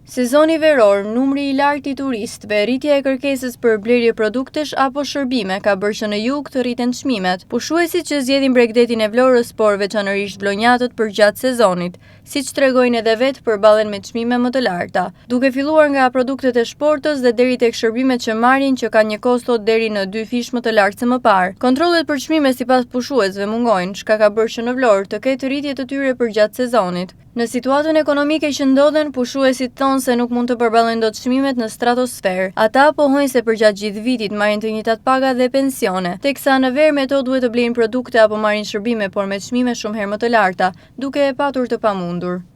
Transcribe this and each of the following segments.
Sezoni veror, numri I lartë I turistëve, rritja e kërkesës për blerje produktesh apo shërbime ka bërë që në jug të rriten çmimet. Pushuesit që zgjedhin Bregdetin e Vlorës, por veçanërisht vlonjatët përgjatë sezonit, siç tregojnë edhe vetë, përballen me çmime më të larta, duke filluar nga produktet e shportës dhe deri tek shërbimet që marrin, që kanë një kosto deri në 2 fish më të lartë se më parë. Kontrollet për çmime sipas pushuesve mungojnë, çka ka bërë që në Vlorë të ketë rritje të tyre përgjatë sezonit. Në situatën ekonomike që ndodhen, pushuesit thonë se nuk mund të përballojnë dot çmimet në stratosferë. Ata pohojnë se përgjatë gjithë vitit marrin të njëjtat paga dhe pensione, teksa në verë me to duhet të blejnë produkte apo marrin shërbime, por me çmime shumë herë më të larta, duke e patur të pamundur.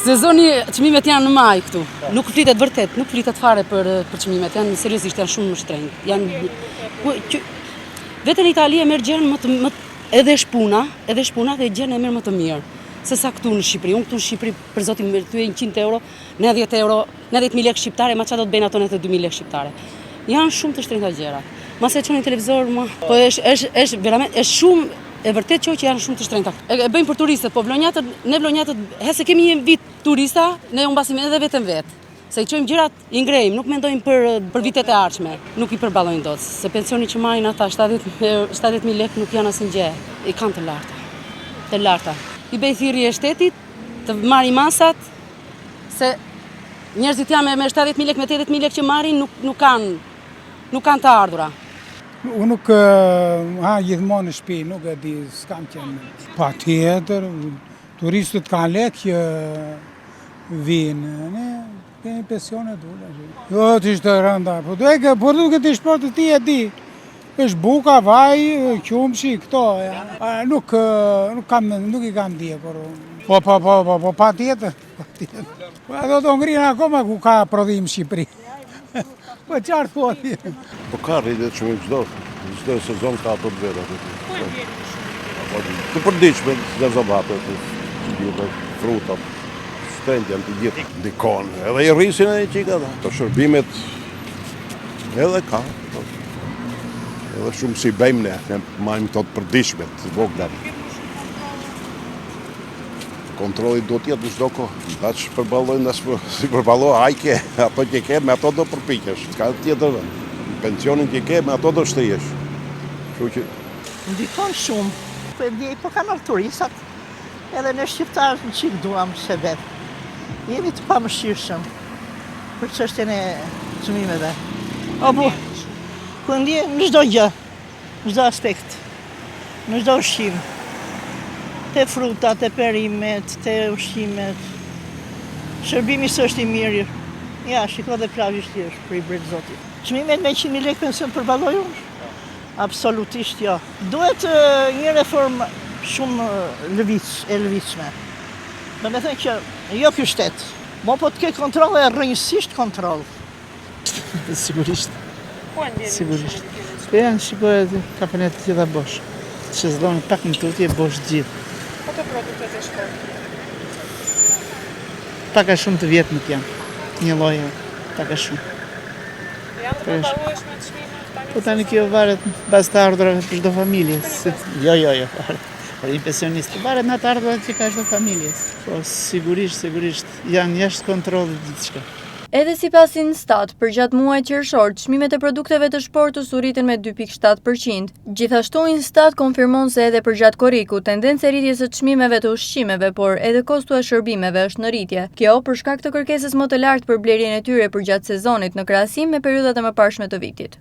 Sezoni çmimet janë në maj këtu. Nuk flitet vërtet, nuk flitet fare për çmimet, janë seriozisht janë shumë më shtrenjtë. Vetëm në Itali e merr gjën edhe shpuna dhe gjën e merr më të mirë. Se sa këtu në Shqipëri. Unë këtu në Shqipëri, për zotin, më thyej 100 euro, 90 euro, 90.000 lekë shqiptare, ma qa do të bëjnë ato në 2.000 lekë shqiptare. Janë shumë të shtrenjta gjëra. Mase e qonin televizor, po është shumë e vërtet që janë shumë të shtrenjta. E bëjmë për turistët, po ne vlonjatët, hese kemi një vit turista, ne unë basim edhe vetëm vetë. Se I qojmë gjërat, I ngrejmë, nuk mendojmë për vitet e ardhshme, nuk I përballojnë dot. Se pensioni që marrin ata 70.000 lekë nuk janë asnjë gjë. I kanë të larta. I bëj thirrje shtetit të marri masat, se njerëzit janë me 70.000 lekë, me 80.000 lekë që marrin nuk kanë të ardhura. Unë nuk gjithmonë në shtëpi, nuk e di, s'kam qenë. Patjetër, turistët kanë lekë që vinë, ne kemi pensione dule. Jo, të ishte rënda, por duke të shportë ti e di. Është buka, vaj, qumshi, këto. Nuk I kam dje, por pa tjetër. Ato do ngrinë akoma ku ka prodhim Shqipëri. Po qartë thoni. Po ka rritje çmim çdo sezon ka ato të vera. Të përditshme, gazovate, frutat, shtendjan të gjithë ndikon. Edhe I rrisin e qika, të shërbimet edhe ka. Edhe shumë si bëjmë ne majmë këto të përditshme, të vogla. Kontrolli do t'jetë në çdo kohë. Ata që përballojnë si përballojnë ajke, ato që ke me ato do përpiqesh. Ka tjetër vend. Pensionin që ke me ato do shtrihesh. Kështu që ndikon shumë. Po ndjej, po kanë ardhur turistat. Edhe ne shqiptarët në çik duam se vet. Jemi të pamëshirshëm për çështjen e çmimeve. Apo ku ndje në çdo gjë, në çdo aspekt, në çdo ushqim. Te frutat, te perimet, te ushqimet. Shërbimi s'është I mirë. Ja, shiko dhe plazhisht është për I brejt zotit. Çmimet me 100.000 lekë pension përballoj unë? Absolutisht jo. Duhet një reformë shumë lëvizshme. Do të thënë që jo ky shtet, po të ke kontroll e rrënjësisht kontroll. Sigurisht. Sigurisht. Janë shikojë kampionet të gjitha bosh. Shezlon pak më tutje bosh gjithë. Po të produktet e shportit? Pak a shumë të vjetë nuk janë. Një lloj pak a shumë. Janë të përballueshme me çmimet tani? Po tani kjo varet bazë të ardhurave për çdo familje. Jo. Për I pensionistë varet nga të ardhurat që ka çdo familje. Po sigurisht janë jashtë kontrollit gjithçka. Edhe sipas Instat, përgjatë muajit qershor, çmimet e produkteve të shportës u rritën me 2.7%. Gjithashtu Instat konfirmon se edhe përgjatë korriku, tendenca e rritjes së çmimeve të ushqimeve, por edhe kosto e shërbimeve është në rritje. Kjo për shkak të kërkesës më të lartë për blerjen e tyre përgjatë sezonit në krahasim me periudhat e mëparshme të vitit.